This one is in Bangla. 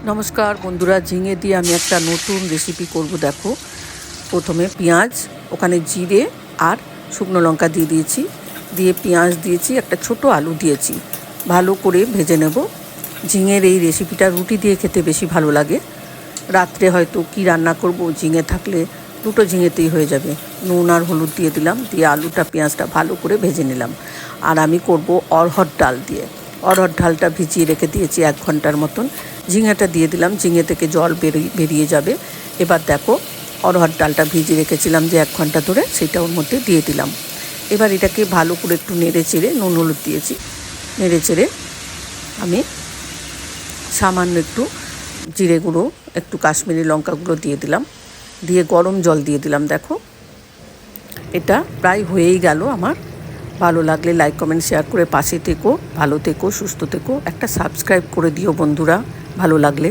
নমস্কার বন্ধুরা, ঝিঙে দিয়ে আমি একটা নতুন রেসিপি করব। দেখো, প্রথমে পেঁয়াজ, ওখানে জিরে আর শুকনো লঙ্কা দিয়ে দিয়েছি, দিয়ে পেঁয়াজ দিয়েছি, একটা ছোট আলু দিয়েছি, ভালো করে ভেজে নেব। ঝিঙের এই রেসিপিটা রুটি দিয়ে খেতে বেশি ভালো লাগে। রাত্রে হয়তো কি রান্না করব, ঝিঙে থাকলে দুটো ঝিঙেতেই হয়ে যাবে। নুন আর হলুদ দিয়ে দিলাম, দিয়ে আলুটা পেঁয়াজটা ভালো করে ভেজে নিলাম। আর আমি করব অরহর ডাল দিয়ে। অরহর ডালটা ভিজিয়ে রেখে দিয়েছি 1 ঘন্টার মতন। ঝিঙেটা দিয়ে দিলাম, ঝিঙে থেকে জল বেরিয়ে যাবে। এবার দেখো, অরহর ডালটা ভিজিয়ে রেখেছিলাম যে 1 ঘন্টা ধরে, সেটা ওর মধ্যে দিয়ে দিলাম। এবার এটাকে ভালো করে একটু নেড়ে চেড়ে, নুন হলুদ দিয়েছি, নেড়ে চেড়ে আমি সামান্য একটু জিরে গুঁড়ো, একটু কাশ্মীরি লঙ্কা গুঁড়ো দিয়ে দিলাম, দিয়ে গরম জল দিয়ে দিলাম। দেখো, এটা প্রায় হয়েই গেল আমার। ভালো লাগলে লাইক কমেন্ট শেয়ার করে পাশে থেকো। ভালো থেকো, সুস্থ থেকো, একটা সাবস্ক্রাইব করে দিও বন্ধুরা ভালো লাগলে।